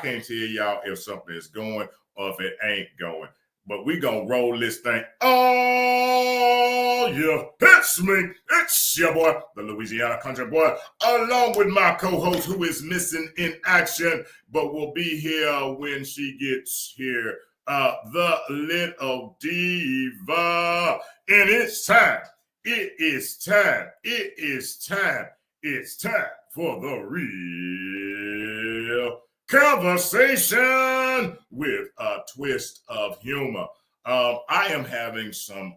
can't tell y'all if something is going or if it ain't going. But we gonna roll this thing. Oh, yeah, it's me. It's your boy, the Louisiana Country Boy, along with my co-host who is missing in action, but will be here when she gets here, the little Diva. And it's time. It is time. It is time. It's time for the real conversation with a twist of humor. I am having some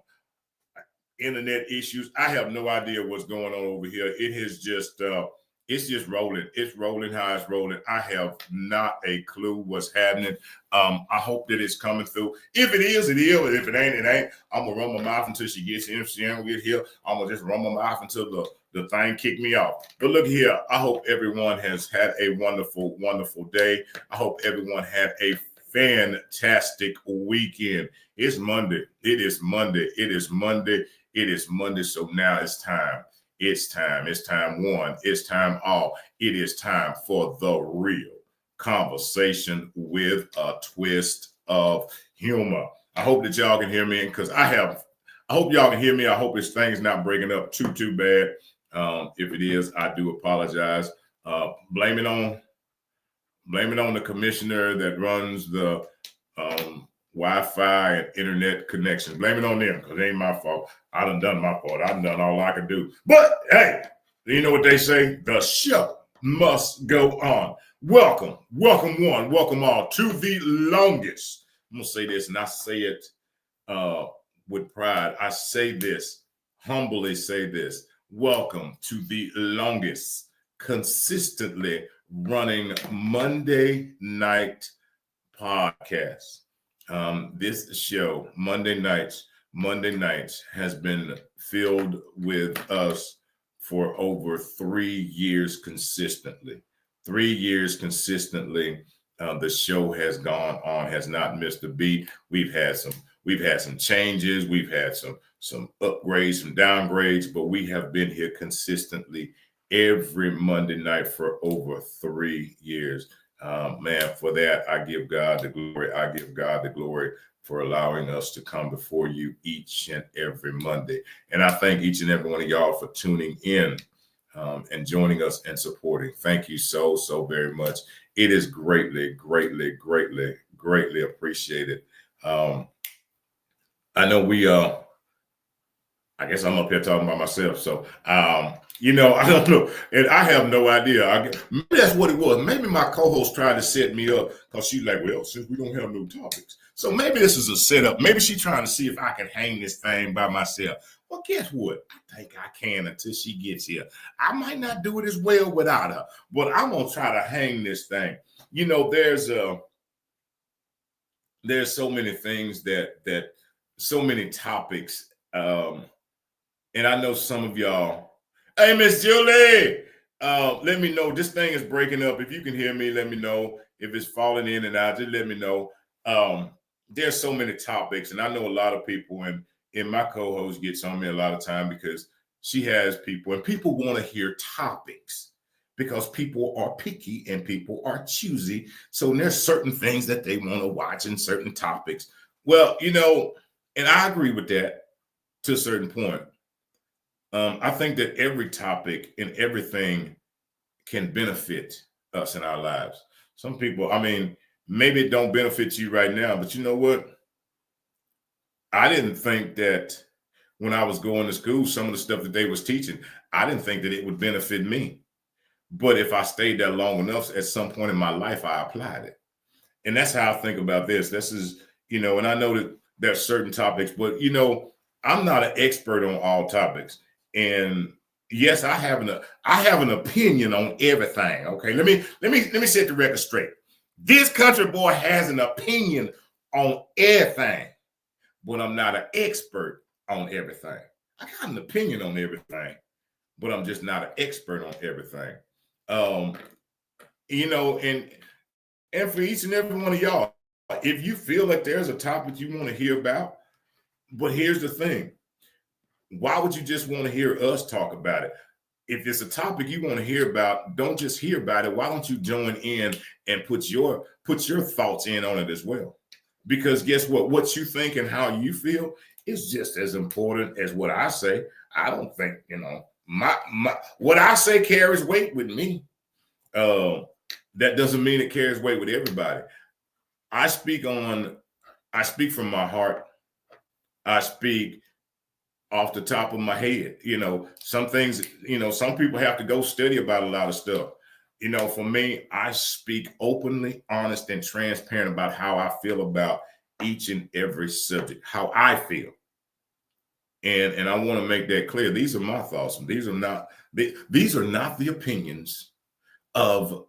internet issues. I have no idea what's going on over here. It has just it's just rolling. It's rolling how it's rolling. I have not a clue what's happening. I hope that it's coming through. If it is, it is. If it ain't, it ain't. I'm gonna run my mouth until she gets here. If she ain't gonna get here, I'm gonna just run my mouth until the thing kick me off. But look here, I hope everyone has had a wonderful, wonderful day. I hope everyone had a fantastic weekend. It's Monday. It is Monday. It is Monday. It is Monday. So now it's time. It's time. It's time one. It's time all. It is time for the real conversation with a twist of humor. I hope that y'all can hear me because I hope y'all can hear me. I hope this thing's not breaking up too bad. If it is, I do apologize. Blame it on the commissioner that runs the Wi-Fi and internet connection. Blame it on them because it ain't my fault. I done my part. I've done all I could do. But hey, you know what they say? The show must go on. Welcome one, welcome all to the longest. I'm gonna say this, and I say it with pride. I say this, humbly say this. Welcome to the longest, consistently running Monday night podcast. This show, Monday nights, has been filled with us for over 3 years consistently. 3 years consistently. The show has gone on, has not missed a beat. We've had some changes, we've had some upgrades, some downgrades, but we have been here consistently every Monday night for over 3 years. Man, for that, I give God the glory. I give God the glory for allowing us to come before you each and every Monday. And I thank each and every one of y'all for tuning in and joining us and supporting. Thank you so very much. It is greatly appreciated. I know I guess I'm up here talking about myself. So, I don't know. And I have no idea. Maybe that's what it was. Maybe my co-host tried to set me up because she's like, well, since we don't have no topics. So maybe this is a setup. Maybe she's trying to see if I can hang this thing by myself. Well, guess what? I think I can until she gets here. I might not do it as well without her, but I'm going to try to hang this thing. There's so many things that so many topics. And I know some of y'all, hey, Miss Julie, let me know. This thing is breaking up. If you can hear me, let me know. If it's falling in and out, just let me know. There's so many topics, and I know a lot of people, and my co-host gets on me a lot of time because she has people, and people want to hear topics because people are picky and people are choosy. So there's certain things that they want to watch and certain topics. Well, and I agree with that to a certain point. I think that every topic and everything can benefit us in our lives. Some people, maybe it don't benefit you right now, but you know what? I didn't think that when I was going to school, some of the stuff that they was teaching, I didn't think that it would benefit me. But if I stayed there long enough, at some point in my life, I applied it. And that's how I think about this. This is, and I know that there's certain topics, but, I'm not an expert on all topics. And yes, I have an opinion on everything. Okay, let me set the record straight. This country boy has an opinion on everything, but I'm not an expert on everything. I got an opinion on everything, but I'm just not an expert on everything. And for each and every one of y'all, if you feel like there's a topic you want to hear about, but here's the thing. Why would you just want to hear us talk about it? if it's a topic you want to hear about, don't just hear about it. Why don't you join in and put your thoughts in on it as well? Because guess what you think and how you feel is just as important as what I say. I don't think, my what I say carries weight with me. That doesn't mean it carries weight with everybody. I speak from my heart. I speak off the top of my head. Some things, some people have to go study about a lot of stuff. For me, I speak openly, honest, and transparent about how I feel about each and every subject, how I feel. And I want to make that clear. These are my thoughts. These are not the opinions of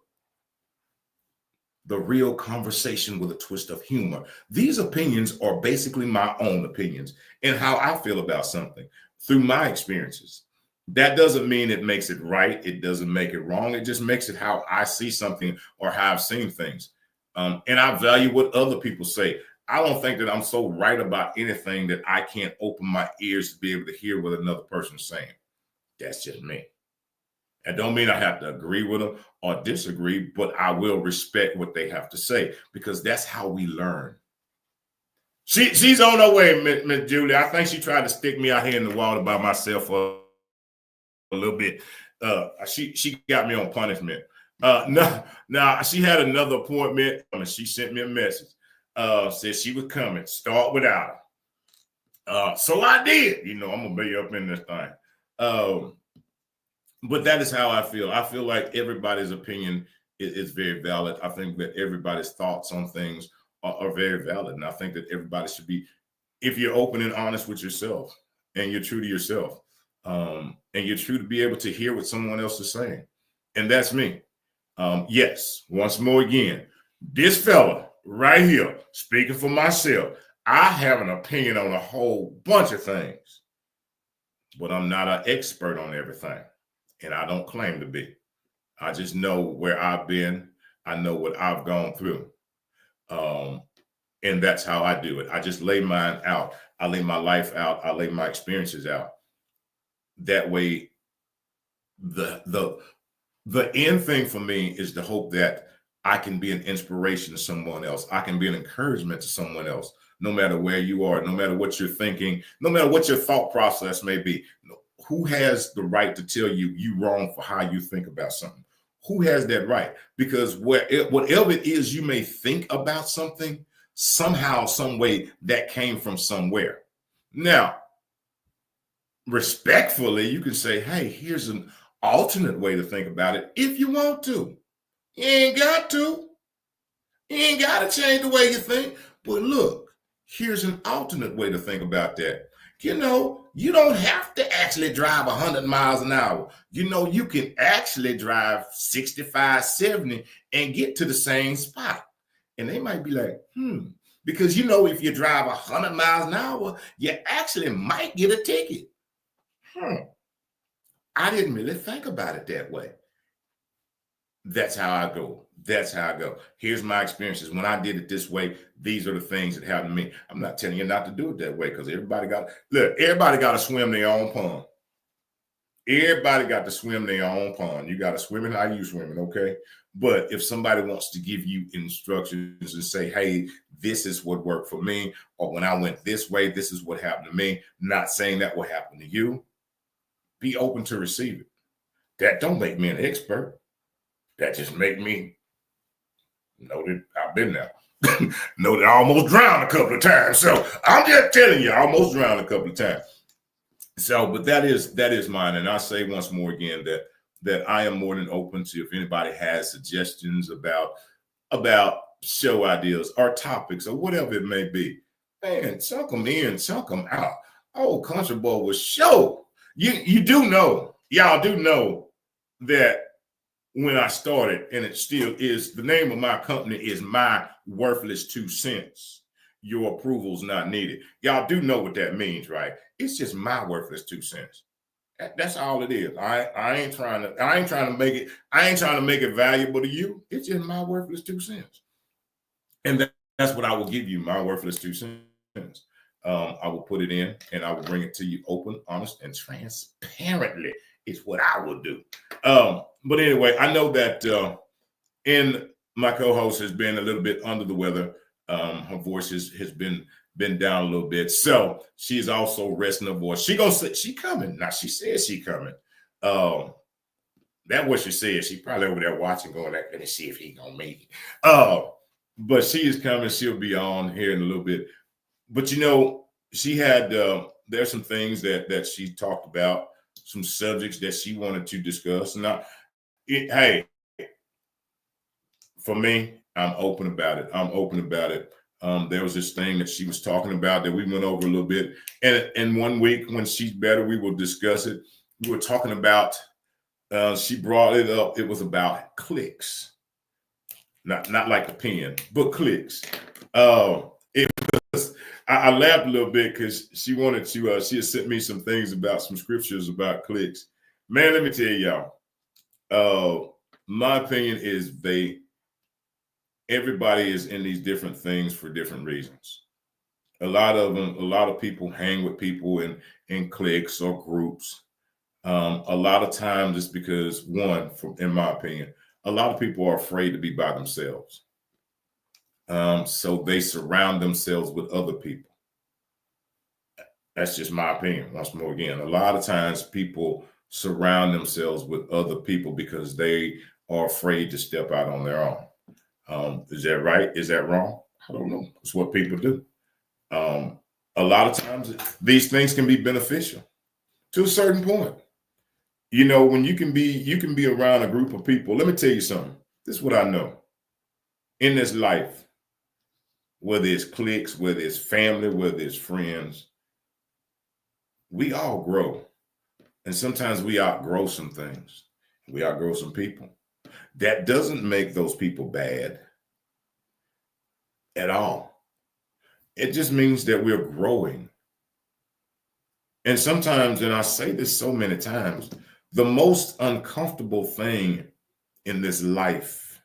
the real conversation with a twist of humor. These opinions are basically my own opinions and how I feel about something through my experiences. That doesn't mean it makes it right. It doesn't make it wrong. It just makes it how I see something or how I've seen things. And I value what other people say. I don't think that I'm so right about anything that I can't open my ears to be able to hear what another person's saying. That's just me. It don't mean I have to agree with them or disagree, but I will respect what they have to say because that's how we learn. She's on her way, Miss Julie. I think she tried to stick me out here in the water by myself for a little bit. She got me on punishment. No, she had another appointment. She sent me a message. Said she was coming. Start without her. So I did. I'm gonna be up in this thing. But that is how I feel. I feel like everybody's opinion is very valid. I think that everybody's thoughts on things are very valid. And I think that everybody should be, if you're open and honest with yourself and you're true to yourself, and you're true to be able to hear what someone else is saying. And that's me. Yes, once more again, this fella right here, speaking for myself, I have an opinion on a whole bunch of things, but I'm not an expert on everything. And I don't claim to be. I just know where I've been. I know what I've gone through. And that's how I do it. I just lay mine out. I lay my life out. I lay my experiences out. That way, the end thing for me is the hope that I can be an inspiration to someone else. I can be an encouragement to someone else, no matter where you are, no matter what you're thinking, no matter what your thought process may be. Who has the right to tell you wrong for how you think about something? Who has that right? Because whatever it is you may think about something, somehow, some way that came from somewhere. Now, respectfully, you can say, hey, here's an alternate way to think about it if you want to. You ain't got to. You ain't got to change the way you think. But look, here's an alternate way to think about that. You don't have to actually drive 100 miles an hour. You can actually drive 65, 70 and get to the same spot. And they might be like, because if you drive 100 miles an hour, you actually might get a ticket. I didn't really think about it that way. That's how I go. Here's my experiences. When I did it this way, these are the things that happened to me. I'm not telling you not to do it that way because everybody got to swim their own pond. Everybody got to swim their own pond. You got to swim in how you swimming, okay? But if somebody wants to give you instructions and say, hey, this is what worked for me, or when I went this way, this is what happened to me, not saying that will happen to you, be open to receive it. That don't make me an expert. That just make me know that I've been there. Know that I almost drowned a couple of times. So I'm just telling you, I almost drowned a couple of times. So, but that is mine. And I say once more again that I am more than open to if anybody has suggestions about show ideas or topics or whatever it may be. Man, chunk them in, chunk them out. Oh, Country Boy was show. You do know, y'all do know that when I started, and it still is, the name of my company is My Worthless 2 Cents. Your approval's not needed. Y'all do know what that means, right? It's just my worthless 2 cents. That's all it is. I ain't trying to make it valuable to you. It's just my worthless 2 cents. And that's what I will give you, my worthless 2 cents. I will put it in and I will bring it to you open, honest, and transparently. It's what I would do. But anyway, I know that and my co-host has been a little bit under the weather. Her voice has been down a little bit, so she's also resting her voice. She gonna say she coming now. She says she coming. That what she said. She probably over there watching, going, "Let me see if he gonna make it." But she is coming. She'll be on here in a little bit. But she had there's some things that she talked about, some subjects that she wanted to discuss. Now, hey, for me, I'm open about it. I'm open about it. There was this thing that she was talking about that we went over a little bit, and 1 week when she's better, we will discuss it. We were talking about. She brought it up. It was about clicks, not like a pen, but clicks. It was. I laughed a little bit because she wanted to. She had sent me some things about some scriptures about clicks. Man, let me tell y'all. My opinion is everybody is in these different things for different reasons. A lot of people hang with people in cliques or groups. A lot of times it's because in my opinion, a lot of people are afraid to be by themselves. So they surround themselves with other people. That's just my opinion. Once more again, a lot of times people surround themselves with other people because they are afraid to step out on their own. Is that right? Is that wrong? I don't know. It's what people do. A lot of times these things can be beneficial to a certain point. When you can be around a group of people. Let me tell you something. This is what I know. In this life, whether it's cliques, whether it's family, whether it's friends, we all grow. And sometimes we outgrow some things. We outgrow some people. That doesn't make those people bad at all. It just means that we're growing. And sometimes, and I say this so many times, the most uncomfortable thing in this life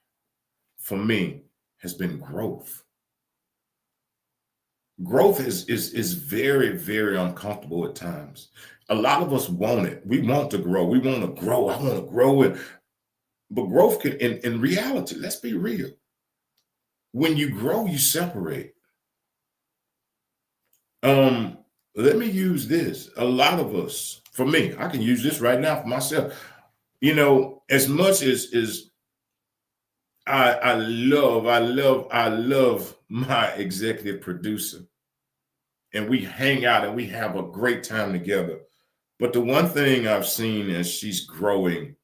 for me has been growth. Growth is very, very uncomfortable at times. A lot of us want it. We want to grow. We want to grow. I want to grow it. But growth can, in reality, let's be real. When you grow, you separate. Let me use this. A lot of us, for me, I can use this right now for myself. As much as I love my executive producer, and we hang out and we have a great time together. But the one thing I've seen as she's growing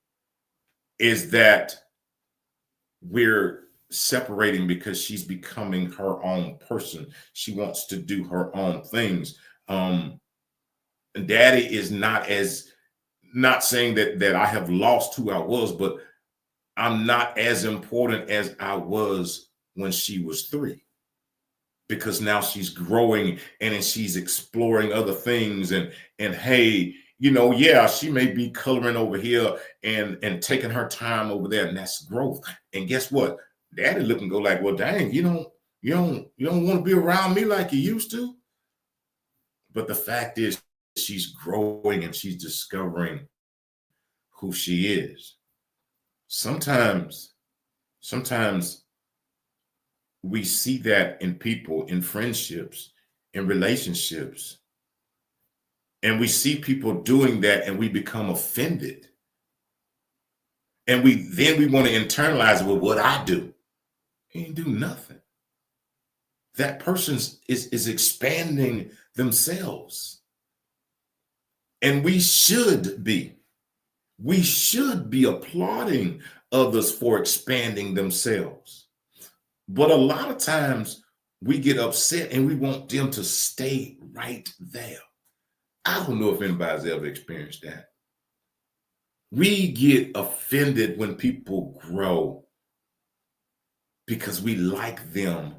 is that we're separating because she's becoming her own person. She wants to do her own things. Daddy is not saying that I have lost who I was, but I'm not as important as I was when she was 3, because now she's growing and she's exploring other things and hey, she may be coloring over here and taking her time over there, and that's growth. And guess what? Daddy look and go like, well, dang, you don't want to be around me like you used to. But the fact is, she's growing and she's discovering who she is. Sometimes we see that in people, in friendships, in relationships. And we see people doing that and we become offended. And we want to internalize, well, what I do. He ain't do nothing. That person is expanding themselves. And we should be applauding others for expanding themselves. But a lot of times we get upset and we want them to stay right there. I don't know if anybody's ever experienced that. We get offended when people grow because we like them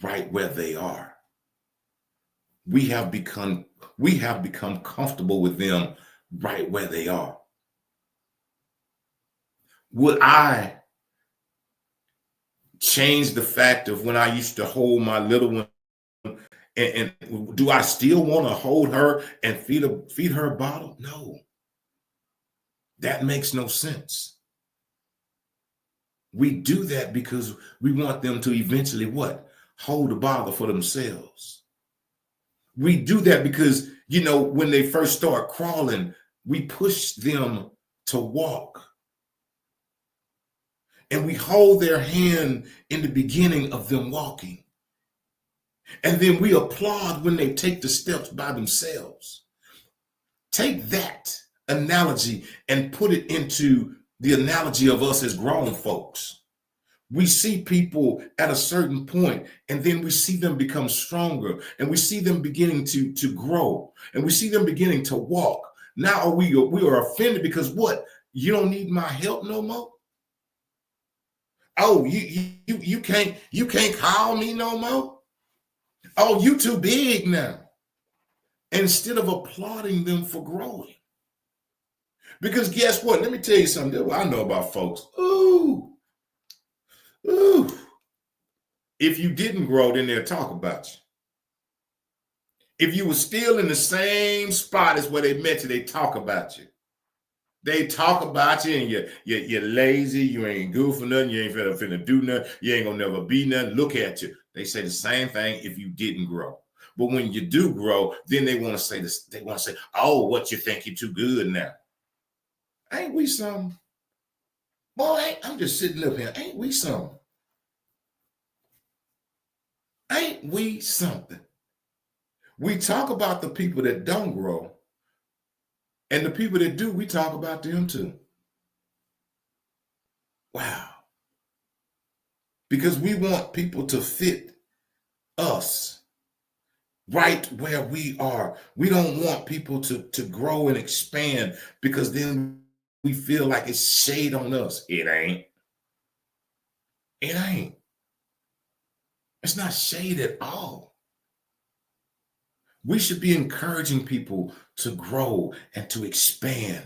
right where they are. We have become comfortable with them right where they are. Would I change the fact of when I used to hold my little one, and do I still want to hold her and feed her a bottle? No. That makes no sense. We do that because we want them to eventually what? Hold the bottle for themselves. We do that because, when they first start crawling, we push them to walk. And we hold their hand in the beginning of them walking. And then we applaud when they take the steps by themselves. Take that analogy and put it into the analogy of us as grown folks. We see people at a certain point, and then we see them become stronger, and we see them beginning to grow, and we see them beginning to walk. Now we are offended because what? You don't need my help no more? Oh, you can't call me no more? Oh, you too big now. Instead of applauding them for growing. Because guess what? Let me tell you something that I know about folks. Ooh. If you didn't grow, then they'll talk about you. If you were still in the same spot as where they met you, they talk about you. They talk about you, and you're lazy, you ain't good for nothing, you ain't finna do nothing, you ain't gonna never be nothing. Look at you. They say the same thing if you didn't grow. But when you do grow, then they want to say this, they want to say, oh, what you think, you're too good now. Ain't we something? Boy, I'm just sitting up here. Ain't we something? Ain't we something? We talk about the people that don't grow, and the people that do, we talk about them too. Wow. Because we want people to fit us right where we are. We don't want people to grow and expand because then we feel like it's shade on us. It ain't. It ain't. It's not shade at all. We should be encouraging people to grow and to expand.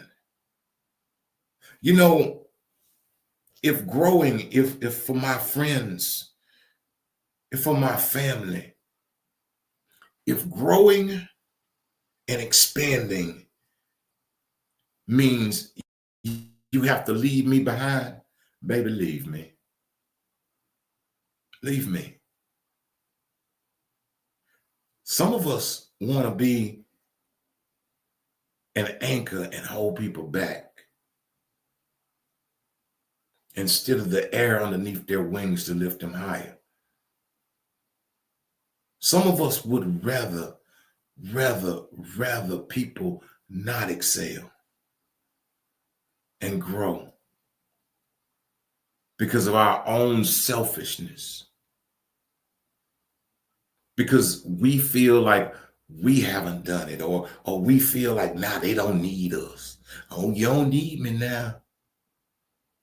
If growing, if for my friends, if for my family, if growing and expanding means you have to leave me behind, baby, leave me. Leave me. Some of us want to be an anchor and hold people back instead of the air underneath their wings to lift them higher. Some of us would rather people not excel and grow because of our own selfishness. Because we feel like we haven't done it, or we feel like, nah, they don't need us. Oh, you don't need me now.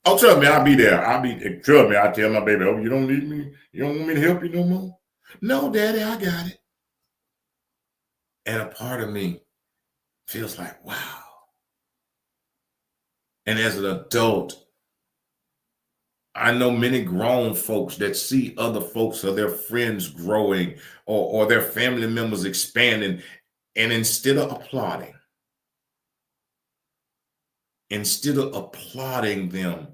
Oh, trust me, I'll be there. Trust me, I tell my baby, oh, you don't need me? You don't want me to help you no more? No, Daddy, I got it. And a part of me feels like, wow. And as an adult, I know many grown folks that see other folks or their friends growing or their family members expanding. And instead of applauding them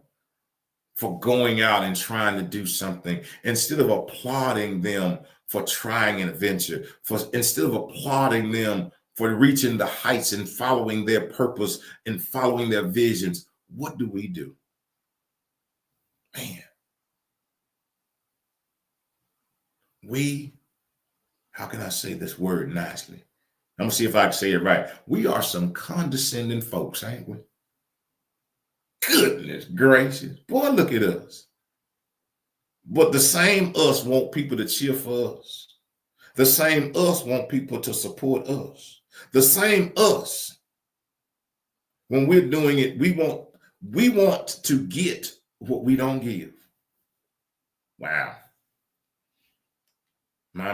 for going out and trying to do something, instead of applauding them for trying an adventure, instead of applauding them for reaching the heights and following their purpose and following their visions, what do we do? Man, how can I say this word nicely? I'm gonna see if I can say it right. We are some condescending folks, ain't we? Goodness gracious. Boy, look at us. But the same us want people to cheer for us. The same us want people to support us. The same us, when we're doing it, we want to get what we don't give. Wow. My.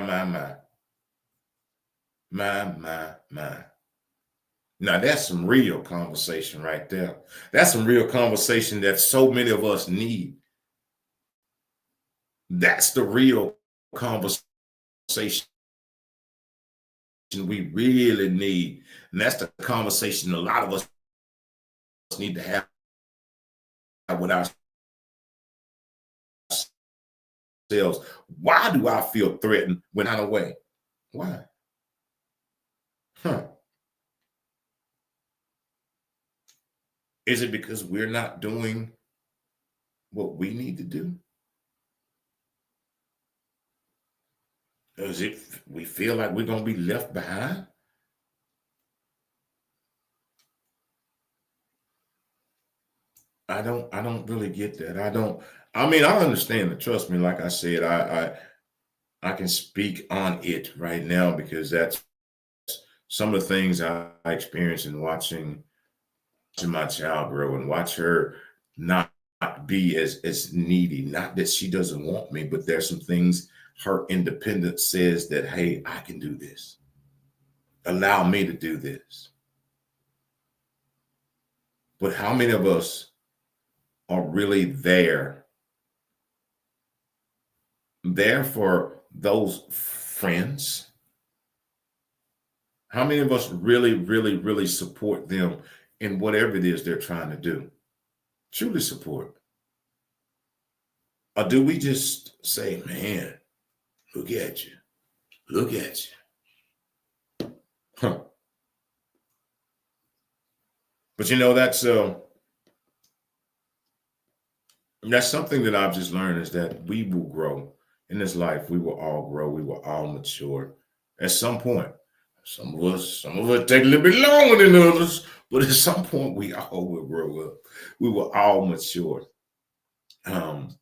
Now that's some real conversation right there. That's some real conversation that so many of us need. That's the real conversation we really need. And that's the conversation a lot of us need to have with ourselves. Why do I feel threatened when I'm away? Why? Huh? Is it because we're not doing what we need to do? Does it we feel like we're gonna be left behind? I don't really get that. I mean, I understand it. Trust me, like I said, I can speak on it right now because that's some of the things I experienced in watching my child grow and watch her not be as needy. Not that she doesn't want me, but there's some things her independence says that, hey, I can do this. Allow me to do this. But how many of us are really there for those friends? How many of us really, really, really support them in whatever it is they're trying to do? Truly support. Or do we just say, man, look at you. Look at you. Huh. But that's something that I've just learned is that we will grow in this life. We will all grow. We will all mature at some point. Some of us take a little bit longer than others, but at some point we all will grow up. We will all mature. And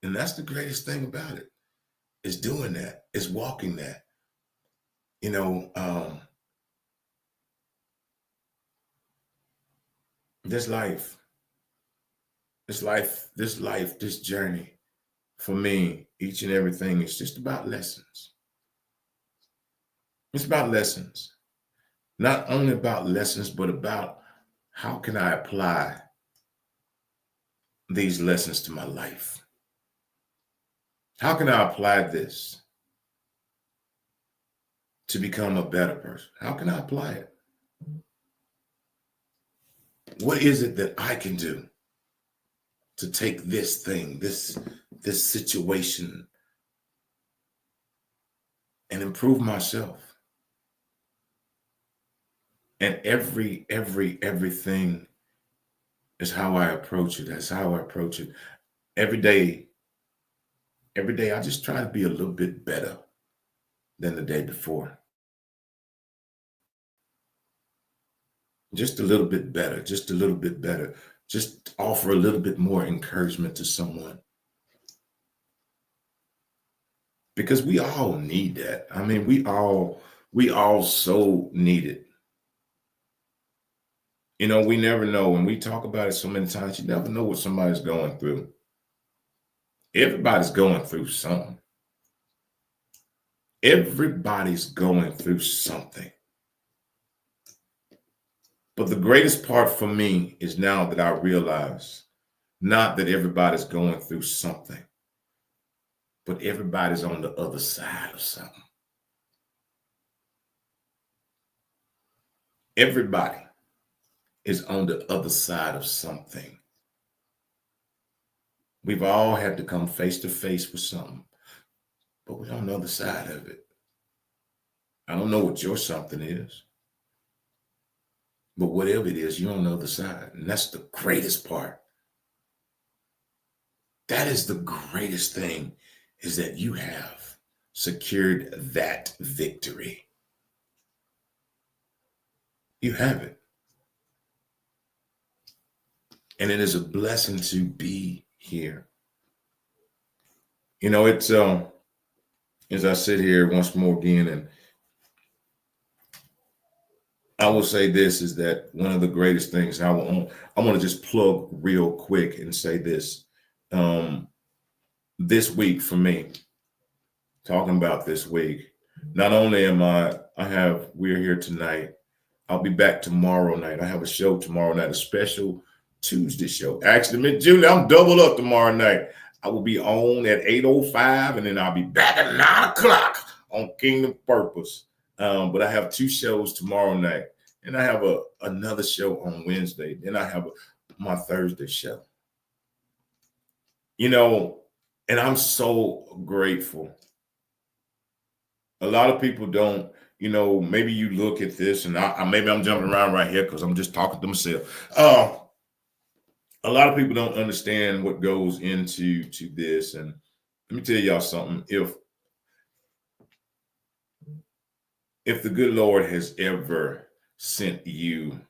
that's the greatest thing about it, is doing that, is walking that. You know, this life, this journey, for me, each and everything is just about lessons. It's about lessons. Not only about lessons, but about how can I apply these lessons to my life? How can I apply this to become a better person? How can I apply it? What is it that I can do to take this thing, this situation, and improve myself? And everything is how I approach it. That's how I approach it. Every day, I just try to be a little bit better than the day before. Just a little bit better, just a little bit better. Just offer a little bit more encouragement to someone. Because we all need that. I mean, we all so need it. We never know. When we talk about it so many times, you never know what somebody's going through. Everybody's going through something. Everybody's going through something. But the greatest part for me is now that I realize not that everybody's going through something, but everybody's on the other side of something. Everybody is on the other side of something. We've all had to come face to face with something, but we're on the other side of it. I don't know what your something is, but whatever it is, you're on the other side. And that's the greatest part. That is the greatest thing, is that you have secured that victory. You have it. And it is a blessing to be here. It's as I sit here once more again, and I will say this, is that one of the greatest things I want to just plug real quick and say this. This week for me, talking about this week, not only we're here tonight. I'll be back tomorrow night. I have a show tomorrow night, a special Tuesday show. Actually, Miss Julie, I'm double up tomorrow night. I will be on at 8:05, and then I'll be back at 9 o'clock on Kingdom Purpose. But I have two shows tomorrow night. and I have another show on Wednesday. Then I have my Thursday show. You know, and I'm so grateful. A lot of people don't, maybe you look at this, and maybe I'm jumping around right here because I'm just talking to myself. A lot of people don't understand what goes into this. And let me tell y'all something. If the good Lord has ever sent you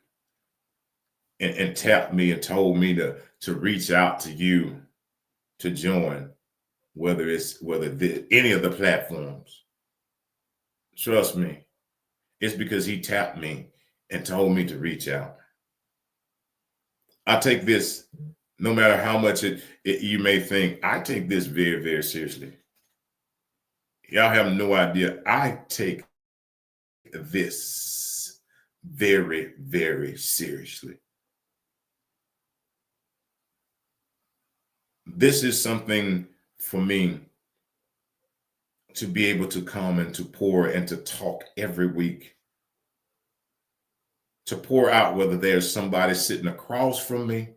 and tapped me and told me to reach out to you to join, whether any of the platforms, trust me, it's because he tapped me and told me to reach out. I take this, no matter how much you may think, I take this very, very seriously. Y'all have no idea. I take this very, very seriously. This is something for me to be able to come and to pour and to talk every week, to pour out whether there's somebody sitting across from me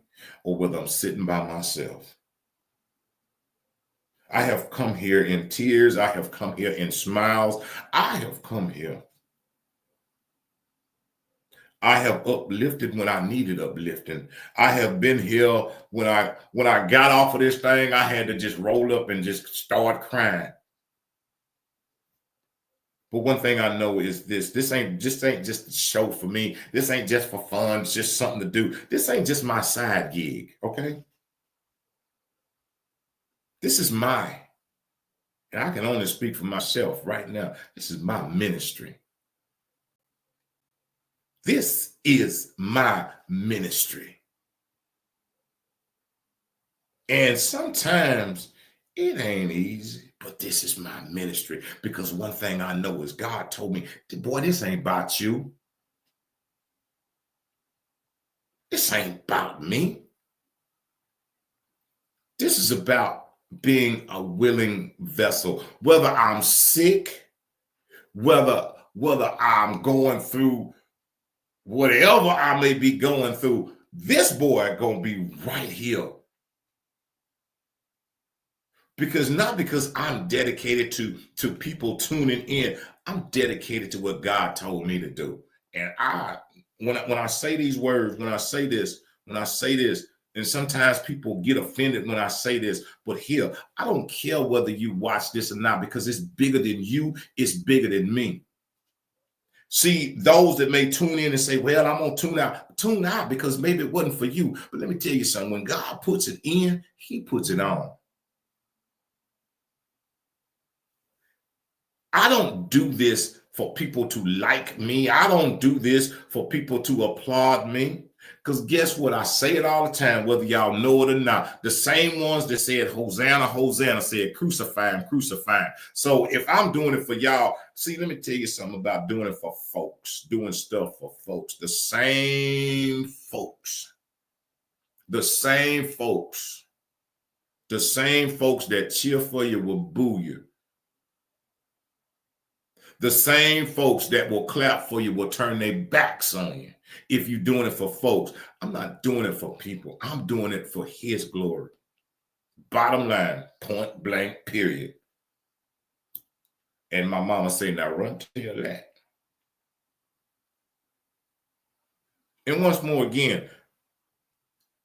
or whether I'm sitting by myself. I have come here in tears. I have come here in smiles. I have come here. I have uplifted when I needed uplifting. I have been here when I got off of this thing, I had to just roll up and just start crying. But one thing I know is this ain't just a show for me. This ain't just for fun. It's just something to do. This ain't just my side gig, okay? This is and I can only speak for myself right now. This is my ministry. This is my ministry. And sometimes it ain't easy, but this is my ministry because one thing I know is God told me, boy, this ain't about you. This ain't about me. This is about being a willing vessel, whether I'm sick, whether I'm going through whatever I may be going through, this boy gonna be right here. Because I'm dedicated to people tuning in. I'm dedicated to what God told me to do. And when I say these words, when I say this, and sometimes people get offended when I say this, but here, I don't care whether you watch this or not, because it's bigger than you, it's bigger than me. See, those that may tune in and say, well, I'm going to tune out because maybe it wasn't for you. But let me tell you something. When God puts it in, he puts it on. I don't do this for people to like me. I don't do this for people to applaud me. Because guess what? I say it all the time, whether y'all know it or not. The same ones that said, Hosanna, Hosanna, said, crucify him, crucify him. So if I'm doing it for y'all, see, let me tell you something about doing it for folks, doing stuff for folks. The same folks that cheer for you will boo you. The same folks that will clap for you will turn their backs on you if you're doing it for folks. I'm not doing it for people. I'm doing it for his glory. Bottom line, point blank, period. And my mama say, now run to your lap. And once more again,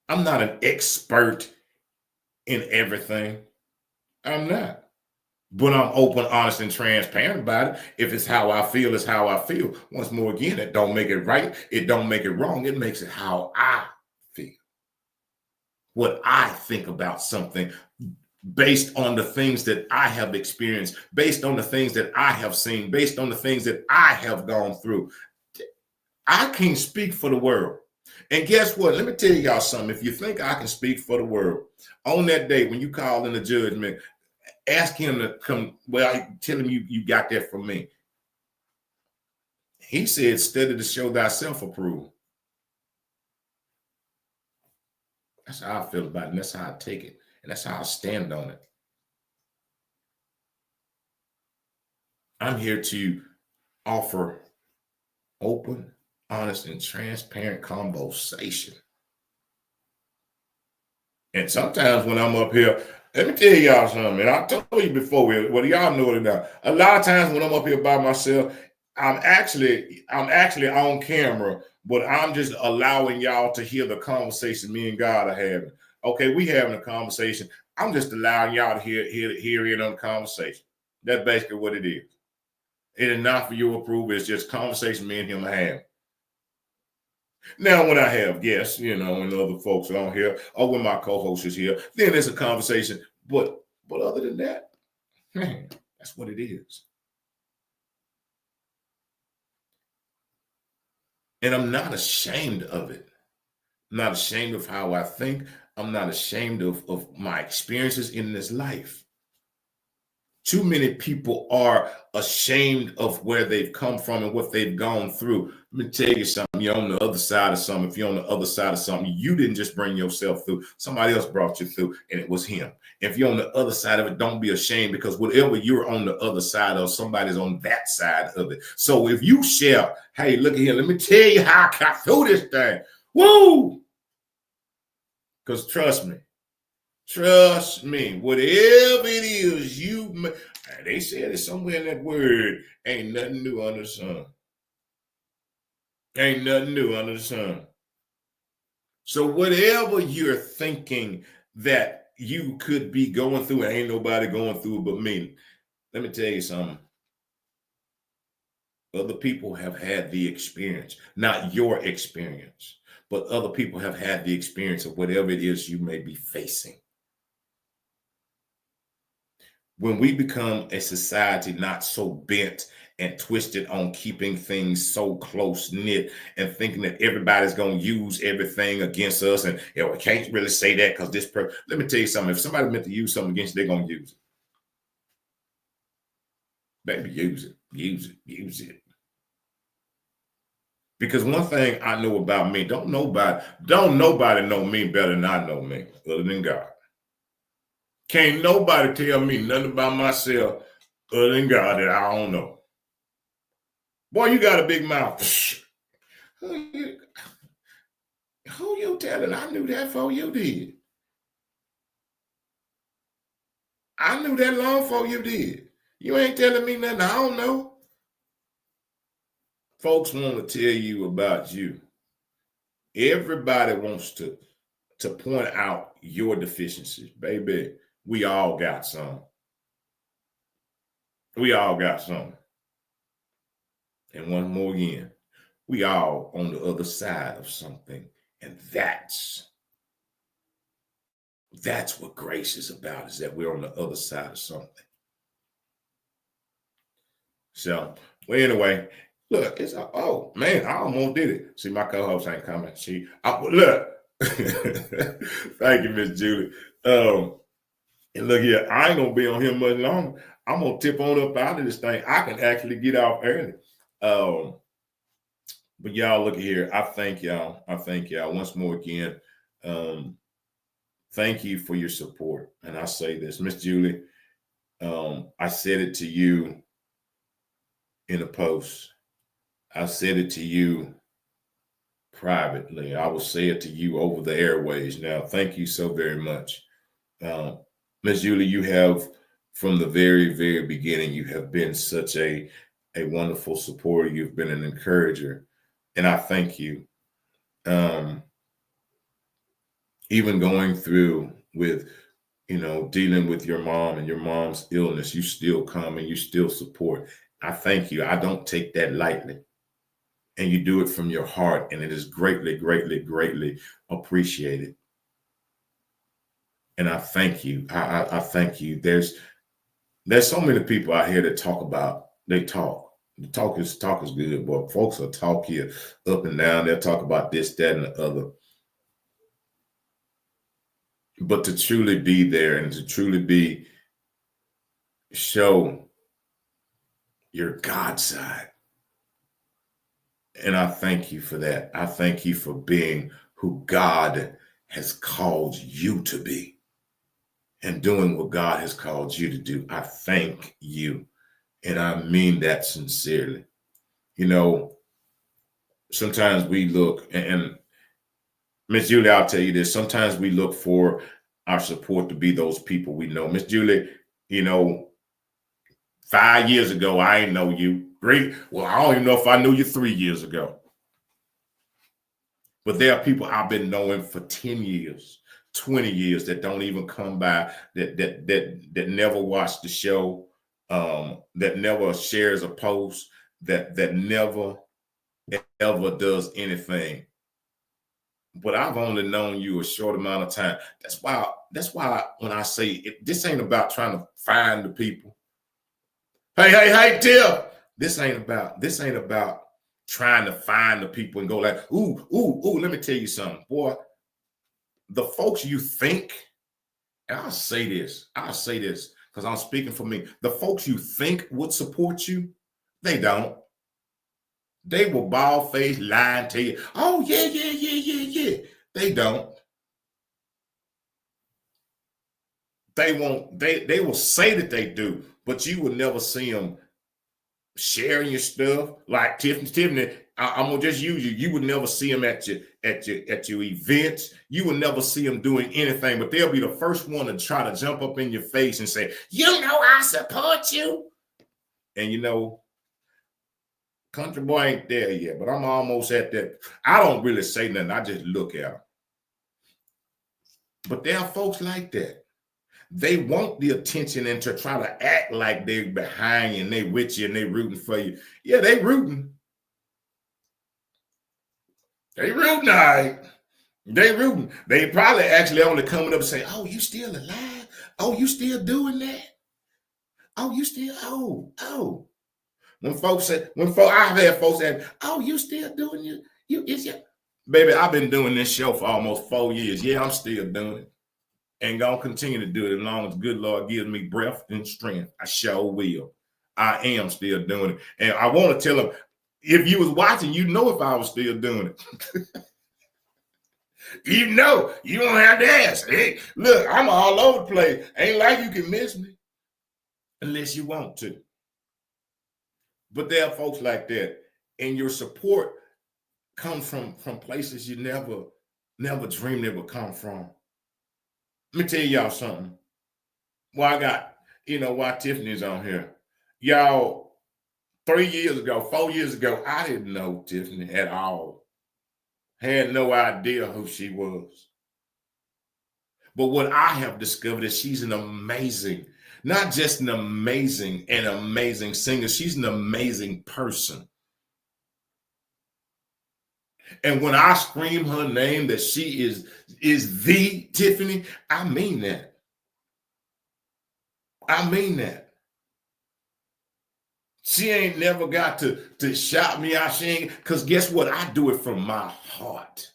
I'm not an expert in everything. I'm not. But I'm open, honest, and transparent about it. If it's how I feel, it's how I feel. Once more again, it don't make it right. It don't make it wrong. It makes it how I feel. What I think about something based on the things that I have experienced, based on the things that I have seen, based on the things that I have gone through. I can't speak for the world. And guess what? Let me tell y'all something. If you think I can speak for the world, on that day when you call in the judgment, ask him to come. Well, tell him you got that from me. He said, study to show thyself approved. That's how I feel about it. And that's how I take it. And that's how I stand on it. I'm here to offer open, honest, and transparent conversation. And sometimes when I'm up here, let me tell y'all something, and I told you before, whether y'all know it or not, a lot of times when I'm up here by myself, I'm actually on camera, but I'm just allowing y'all to hear the conversation me and God are having. Okay, we having a conversation. I'm just allowing y'all to hear in on the conversation. That's basically what it is. It is not for your approval. It's just conversation me and him have. Now, when I have guests, and other folks are on here, or when my co-host is here, then it's a conversation. But other than that, man, that's what it is. And I'm not ashamed of it. I'm not ashamed of how I think. I'm not ashamed of my experiences in this life. Too many people are ashamed of where they've come from and what they've gone through. Let me tell you something. You're on the other side of something. If you're on the other side of something, you didn't just bring yourself through. Somebody else brought you through, and it was him. If you're on the other side of it, don't be ashamed, because whatever you're on the other side of, somebody's on that side of it. So if you share, hey, look at here, let me tell you how I got through this thing. Woo! Because trust me, whatever it is they said it somewhere in that word, ain't nothing new under the sun. Ain't nothing new under the sun. So whatever you're thinking that you could be going through, ain't nobody going through but me. Let me tell you something. Other people have had the experience, not your experience, but other people have had the experience of whatever it is you may be facing. When we become a society not so bent and twisted on keeping things so close knit and thinking that everybody's going to use everything against us, and we can't really say that because let me tell you something. If somebody meant to use something against you, they're going to use it. Baby, use it. Because one thing I know about me, don't nobody know me better than I know me, other than God. Can't nobody tell me nothing about myself other than God that I don't know. Boy, you got a big mouth. Who you telling? I knew that before you did. I knew that long before you did. You ain't telling me nothing I don't know. Folks want to tell you about you. Everybody wants to point out your deficiencies. Baby, we all got some. We all got some. And one more again, we all on the other side of something. And that's what grace is about, is that we're on the other side of something. So, well, anyway, look, oh man, I almost did it. See, my co-host ain't coming. Look. Thank you, Miss Julie. And look here, I ain't gonna be on here much longer. I'm gonna tip on up out of this thing. I can actually get off early. But y'all, look here. I thank y'all once more again. Thank you for your support. And I say this, Miss Julie, I said it to you in a post. I said it to you privately. I will say it to you over the airways. Now, thank you so very much. Ms. Julie, you have, from the very, very beginning, you have been such a wonderful supporter. You've been an encourager. And I thank you. Even going through with, dealing with your mom and your mom's illness, you still come and you still support. I thank you. I don't take that lightly. And you do it from your heart, and it is greatly, greatly, greatly appreciated. And I thank you. I thank you. There's so many people out here that talk about, they talk. The talk is good, but folks will talk here up and down. They'll talk about this, that, and the other. But to truly be there and to truly show your God side. And I thank you for that. I thank you for being who God has called you to be and doing what God has called you to do. I thank you. And I mean that sincerely. sometimes we look, and Miss Julie, I'll tell you this. Sometimes we look for our support to be those people we know. Miss Julie, you know, 5 years ago, I ain't know you. Great. Well, I don't even know if I knew you 3 years ago. But there are people I've been knowing for 10 years, 20 years that don't even come by, that never watch the show, that never shares a post, that never ever does anything. But I've only known you a short amount of time. That's why when I say this ain't about trying to find the people. Hey, Tiff. This ain't about trying to find the people and go like, ooh, let me tell you something. Boy, the folks you think, and I'll say this because I'm speaking for me. The folks you think would support you, they don't. They will bald face lie and tell you, oh, yeah. They don't. They won't, they will say that they do, but you will never see them sharing your stuff. Like Tiffany, I'm gonna just use you. You would never see them at your events. You will never see them doing anything, but they'll be the first one to try to jump up in your face and say, you know, I support you. And you know, country boy ain't there yet, but I'm almost at that. I don't really say nothing. I just look at them. But there are folks like that. They want the attention and to try to act like they're behind you and they with you and they rooting for you. Yeah, they rooting. They rooting, all right. They rooting. They probably actually only coming up and say, oh, you still alive? Oh, you still doing that? Oh, you still, oh. I've had folks say, oh, you still doing it's your baby, I've been doing this show for almost 4 years. Yeah, I'm still doing it. And gonna continue to do it as long as good Lord gives me breath and strength. I sure will. I am still doing it. And I want to tell them, if you was watching, you know if I was still doing it. You know, you don't have to ask. Hey, look, I'm all over the place. Ain't like you can miss me unless you want to. But there are folks like that, and your support comes from places you never dreamed it would come from. Let me tell y'all something. Well, I got, why Tiffany's on here. Y'all, 3 years ago, 4 years ago, I didn't know Tiffany at all. Had no idea who she was. But what I have discovered is she's an amazing, not just an amazing singer, she's an amazing person. And when I scream her name that she is the Tiffany, I mean that. I mean that. She ain't never got to shout me out. She ain't, because guess what? I do it from my heart.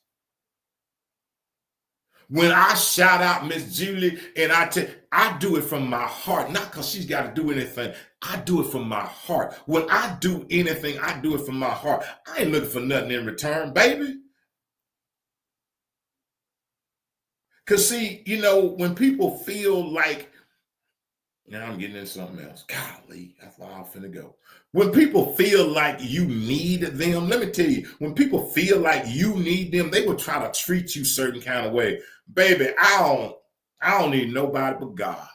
When I shout out Miss Julie and I do it from my heart, not because she's got to do anything. I do it from my heart. When I do anything, I do it from my heart. I ain't looking for nothing in return, baby. Because see, when people feel like, now I'm getting into something else. Golly, that's where I'm finna go. When people feel like you need them, let me tell you, when people feel like you need them, they will try to treat you certain kind of way. Baby, I don't need nobody but God.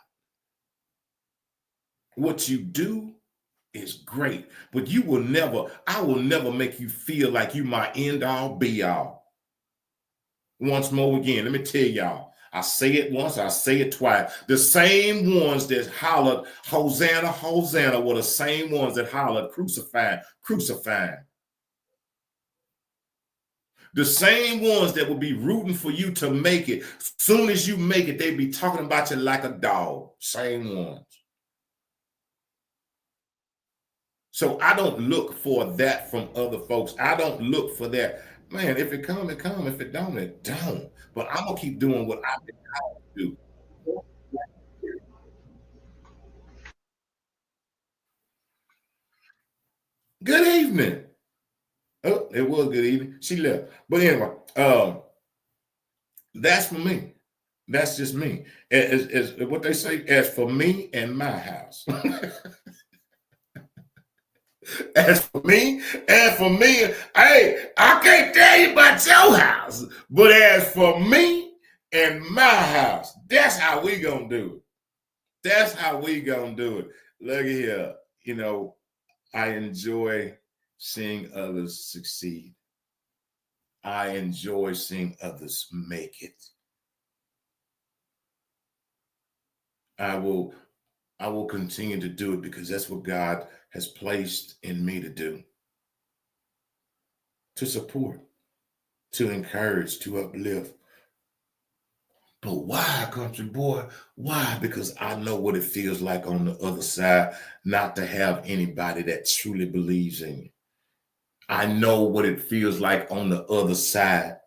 What you do is great, but I will never make you feel like you my end all be all. Once more again, let me tell y'all. I say it once, I say it twice. The same ones that hollered, Hosanna, Hosanna, were the same ones that hollered, crucify, crucify. The same ones that will be rooting for you to make it. Soon as you make it, they be talking about you like a dog. Same ones. So I don't look for that from other folks. I don't look for that. Man, if it come, it come. If it don't, it don't. But I'm going to keep doing what I've been called to do. Good evening. Oh, it was good evening. She left. But anyway, that's for me. That's just me. As what they say, as for me and my house. As for me, hey, I can't tell you about your house, but as for me and my house, that's how we gonna do it. That's how we gonna do it. Look here, you know, I enjoy seeing others succeed. I enjoy seeing others make it. I will I will continue to do it because that's what God has placed in me to do. To support, to encourage, to uplift. But why, country boy? Why? Because I know what it feels like on the other side not to have anybody that truly believes in you. I know what it feels like on the other side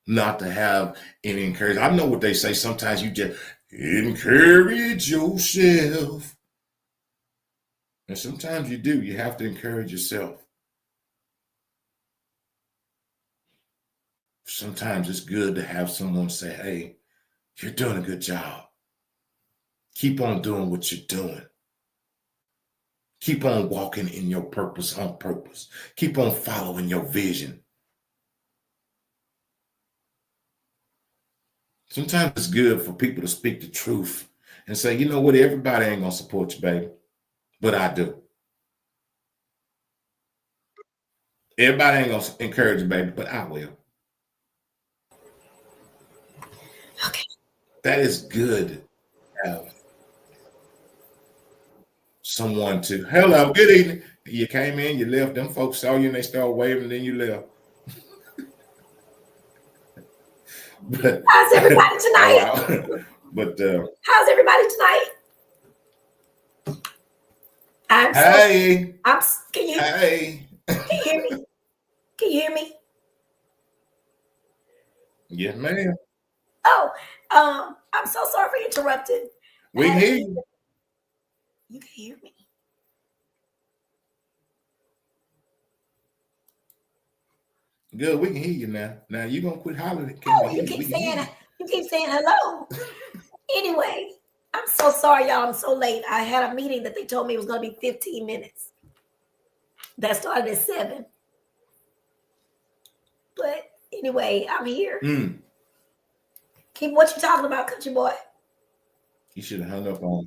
not to have any encouragement. I know what they say. Sometimes you just encourage yourself. And sometimes you do. You have to encourage yourself. Sometimes it's good to have someone say, hey, you're doing a good job. Keep on doing what you're doing. Keep on walking in your purpose on purpose. Keep on following your vision. Sometimes it's good for people to speak the truth and say, you know what, everybody ain't going to support you, baby, but I do. Everybody ain't going to encourage you, baby, but I will. Okay. That is good to have someone to, hello, good evening. You came in, you left, them folks saw you and they started waving, and then you left. But, how's everybody tonight? But how's everybody tonight? I'm hey, can you hey, can you hear me? Can you hear me? Yes, ma'am. Oh, I'm so sorry for interrupting. We can hear you. You can hear me. Good, we can hear you now. Now you gonna quit hollering? Oh, you keep saying hello. Anyway, I'm so sorry, y'all. I'm so late. I had a meeting that they told me it was going to be 15 minutes. That started at 7. But anyway, I'm here. Keep what you talking about, country boy. You should have hung up on.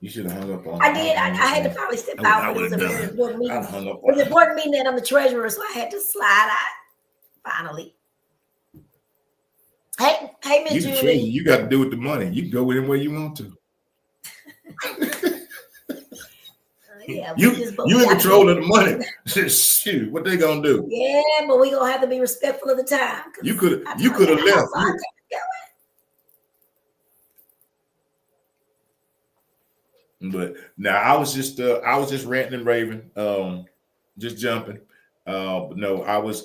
You should have hung up on. I did. I had to probably step out, but it was a very important meeting. It was an important meeting, and I'm the treasurer, so I had to slide out finally. Hey, Miss Julie. You got to do with the money. You can go anywhere you want to. Yeah, you in control of the money. Shoot, what they gonna do? Yeah, but we gonna have to be respectful of the time. You could have left. But now I was just ranting and raving, just jumping. But no, I was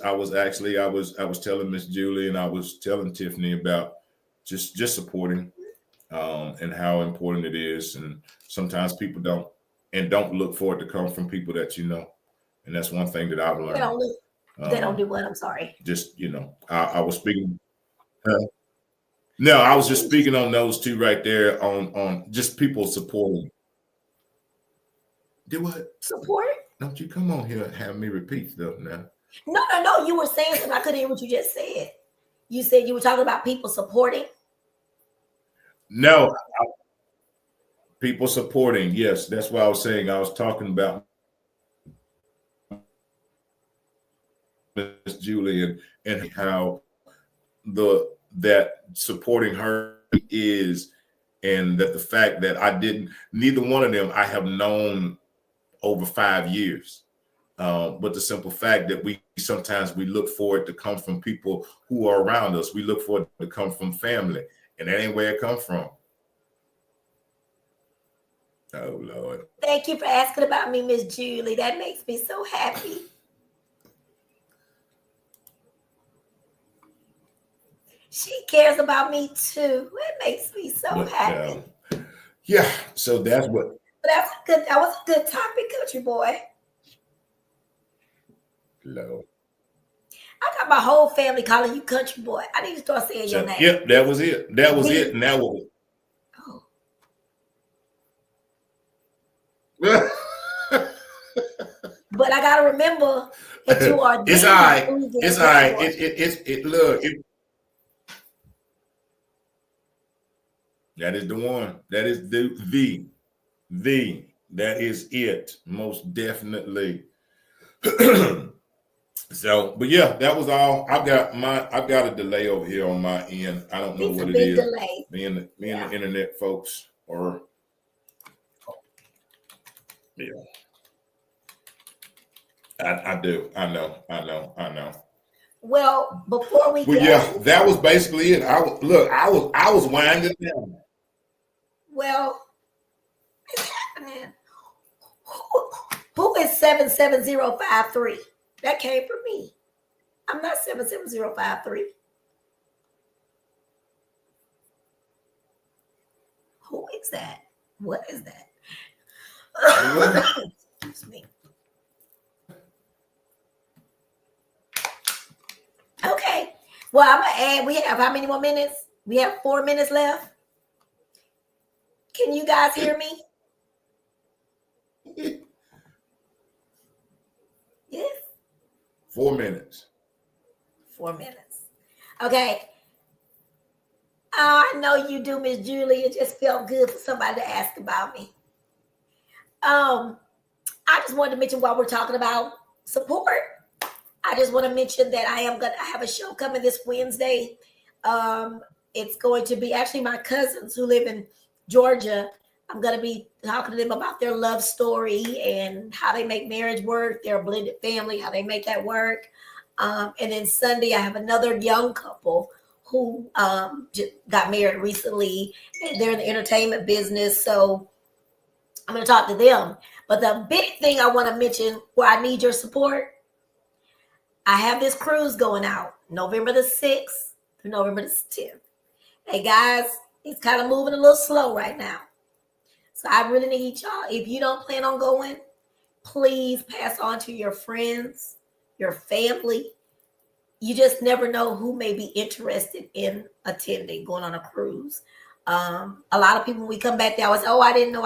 telling Miss Julie and I was telling Tiffany about just supporting and how important it is. And sometimes people don't look for it to come from people that you know. And that's one thing that I've learned. They don't do what? I'm sorry. Just, I was speaking. No, I was just speaking on those two right there on just people supporting. Do what? Support? Don't you come on here and have me repeat stuff now. No. You were saying something. I couldn't hear what you just said. You said you were talking about people supporting. No, people supporting. Yes, that's what I was saying. I was talking about Miss Julie and how that supporting her is, and that the fact that neither one of them I have known over 5 years. But the simple fact that we sometimes look for it to come from people who are around us. We look for it to come from family, and that ain't where it comes from. Oh, Lord. Thank you for asking about me, Miss Julie. That makes me so happy. She cares about me too. It makes me so happy. Yeah, so that's what. But that was a good topic, country boy. Lord. I got my whole family calling you country boy. I need to start saying your name. Yep, that was it. That was it. Now what? Oh. But I gotta remember that you are It's the all right. Louisiana It's all right. Jaguar. Look. That is the one. That is that is it. Most definitely. So, but yeah, that was all. I've got a delay over here on my end. I don't know It's a what it big is. delay. Me and the internet folks are, yeah. I do. I know. Well, before we But yeah, go, that was basically it. I was winding down. well, it's happening. Who is 77053? That came from me. I'm not 77053. Who is that? What is that? Excuse me. Okay. Well, I'm gonna add. We have how many more minutes? We have 4 minutes left. Can you guys hear me? Yes. 4 minutes. 4 minutes. Okay. I know you do, Miss Julie. It just felt good for somebody to ask about me. I just wanted to mention while we're talking about support, I just want to mention that I have a show coming this Wednesday. It's going to be actually my cousins who live in Georgia. I'm going to be talking to them about their love story and how they make marriage work, their blended family, how they make that work. And then Sunday, I have another young couple who just got married recently. And they're in the entertainment business. So I'm going to talk to them. But the big thing I want to mention where I need your support, I have this cruise going out November the 6th through November the 10th. Hey guys, it's kind of moving a little slow right now. So I really need y'all. If you don't plan on going, please pass on to your friends, your family. You just never know who may be interested in attending, going on a cruise. A lot of people, when we come back, they always say, oh, I didn't know.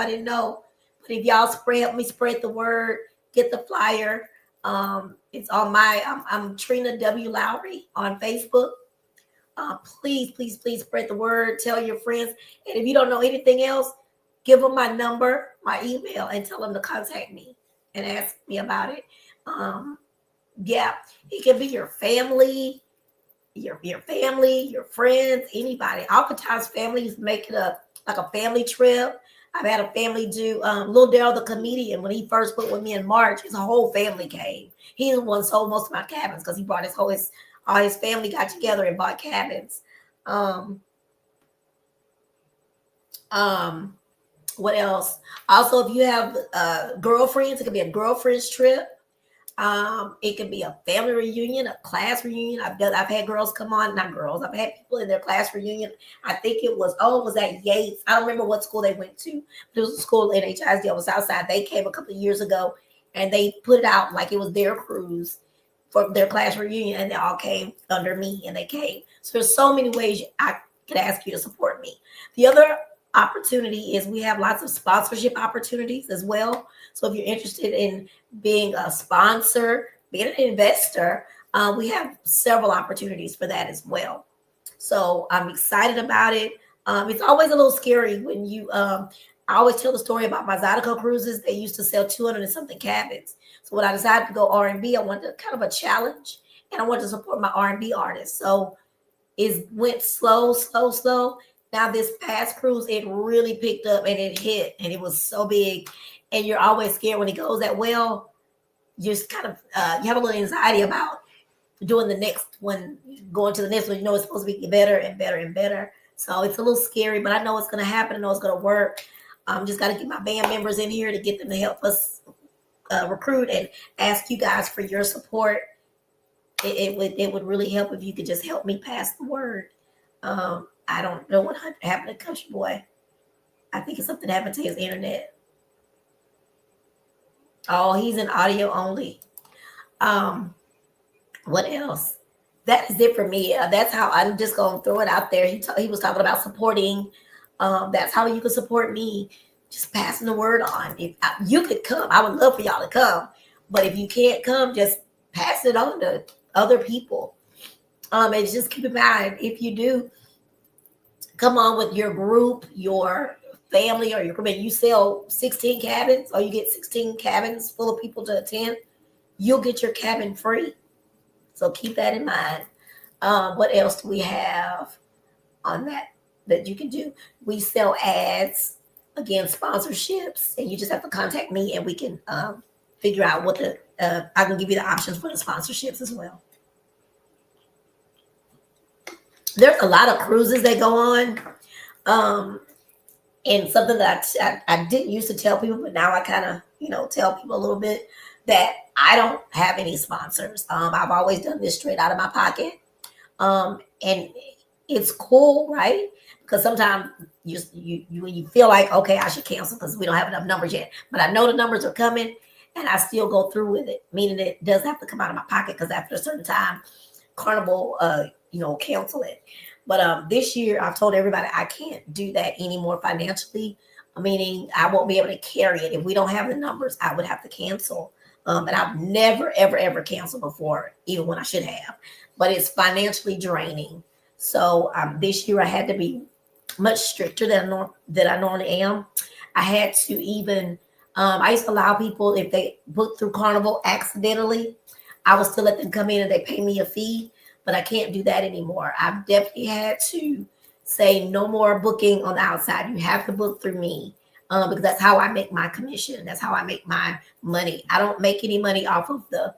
But if y'all help me spread the word, get the flyer. It's on I'm Trina W. Lowry on Facebook. Please spread the word. Tell your friends. And if you don't know anything else, give them my number, my email, and tell them to contact me and ask me about it. Yeah, it can be your family, your family, your friends, anybody. Oftentimes families make it like a family trip. I've had a family do Lil Daryl the comedian when he first put with me in March. His whole family came. He's the one sold most of my cabins because he brought all his family got together and bought cabins. What else? Also, if you have girlfriends, it could be a girlfriend's trip. It could be a family reunion, a class reunion. I've had girls come on, not girls. I've had people in their class reunion. I think it was at Yates. I don't remember what school they went to, but it was a school in HISD on the South Side. They came a couple of years ago, and they put it out like it was their cruise for their class reunion, and they all came under me, and they came. So there's so many ways I could ask you to support me. The other opportunity is we have lots of sponsorship opportunities as well. So if you're interested in being a sponsor, being an investor, we have several opportunities for that as well. So I'm excited about it. It's always a little scary when you, I always tell the story about my Zydeco cruises. They used to sell 200 and something cabins. So when I decided to go R&B, I wanted kind of a challenge, and I wanted to support my R&B artists. So it went slow. Now this past cruise, it really picked up and it hit, and it was so big. And you're always scared when it goes that well. You just kind of you have a little anxiety about doing the next one, going to the next one. You know it's supposed to be better and better and better. So it's a little scary, but I know it's going to happen. I know it's going to work. Just got to get my band members in here to get them to help us recruit and ask you guys for your support. It would really help if you could just help me pass the word. I don't know what happened to Country Boy. I think it's something happened to his internet. Oh, he's in audio only. What else? That is it for me. That's how I'm just going to throw it out there. He was talking about supporting. That's how you can support me. Just passing the word on. If you could come, I would love for y'all to come. But if you can't come, just pass it on to other people. And just keep in mind, if you do come on with your group, your family, or your group, and you sell 16 cabins, or you get 16 cabins full of people to attend, you'll get your cabin free. So keep that in mind. What else do we have on that you can do? We sell ads, again, sponsorships, and you just have to contact me, and we can figure out what I can give you the options for the sponsorships as well. There's a lot of cruises that go on. And something that I didn't used to tell people, but now I kind of, tell people a little bit, that I don't have any sponsors. I've always done this straight out of my pocket. And it's cool, right? Because sometimes you feel like, okay, I should cancel because we don't have enough numbers yet. But I know the numbers are coming, and I still go through with it, meaning it does have to come out of my pocket, because after a certain time, Carnival, cancel it. But this year, I've told everybody I can't do that anymore financially, meaning I won't be able to carry it. If we don't have the numbers, I would have to cancel. And I've never, ever, ever canceled before, even when I should have. But it's financially draining. So this year, I had to be much stricter than I normally am. I had to even, I used to allow people, if they booked through Carnival accidentally, I would still let them come in and they pay me a fee. But I can't do that anymore. I've definitely had to say no more booking on the outside. You have to book through me, because that's how I make my commission. That's how I make my money. I don't make any money off of the,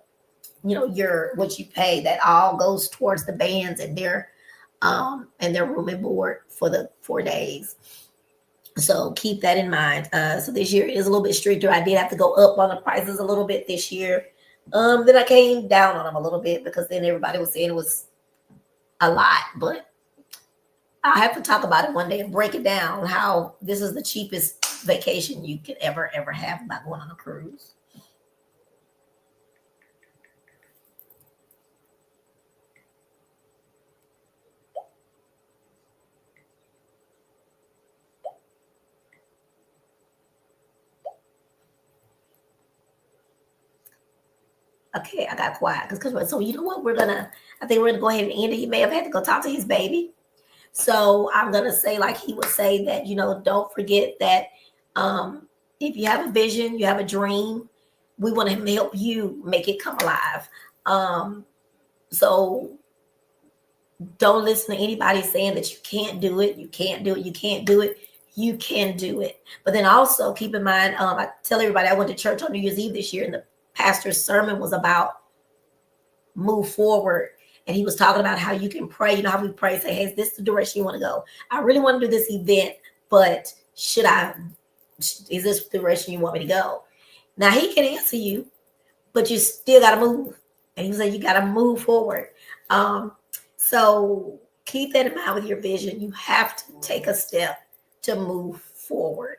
what you pay. That all goes towards the bands and their room and board for the 4 days. So keep that in mind. So this year is a little bit stricter. I did have to go up on the prices a little bit this year. Then I came down on them a little bit, because then everybody was saying it was a lot. But I'll have to talk about it one day and break it down, how this is the cheapest vacation you could ever have by going on a cruise. Okay, I got quiet because so you know what, I think we're gonna go ahead and end it. He may have had to go talk to his baby. So I'm gonna say, like he would say, that don't forget that if you have a vision, you have a dream, we want to help you make it come alive. So don't listen to anybody saying that you can't do it, you can't do it, you can't do it. You can do it. But then also keep in mind, I tell everybody I went to church on New Year's Eve this year, and the pastor's sermon was about move forward. And he was talking about how you can pray. You know how we pray, say, hey, is this the direction you want to go? I really want to do this event, but is this the direction you want me to go? Now he can answer you, but you still got to move. And he said, you got to move forward. So keep that in mind with your vision. You have to take a step to move forward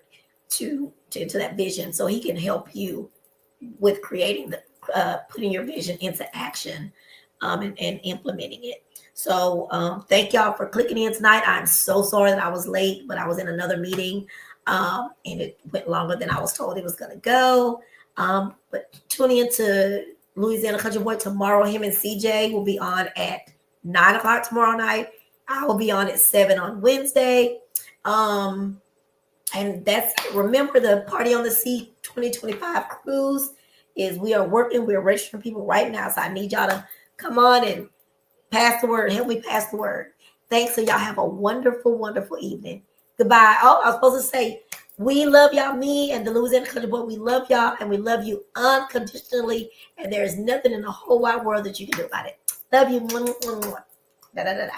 to that vision, so he can help you with creating putting your vision into action, and implementing it. So thank y'all for clicking in tonight. I'm so sorry that I was late, but I was in another meeting, and it went longer than I was told it was going to go. But tune in to Louisiana Country Boy tomorrow. Him and CJ will be on at 9:00 tomorrow night. I will be on at 7 on Wednesday. And that's it. Remember, the Party on the Sea 2025 cruise we're registering people right now. So I need y'all to come on and pass the word. Help me pass the word. Thanks. So y'all have a wonderful, wonderful evening. Goodbye. Oh, I was supposed to say, we love y'all. Me and the Louisiana Country Boy, we love y'all, and we love you unconditionally. And there's nothing in the whole wide world that you can do about it. Love you. Da, da, da, da.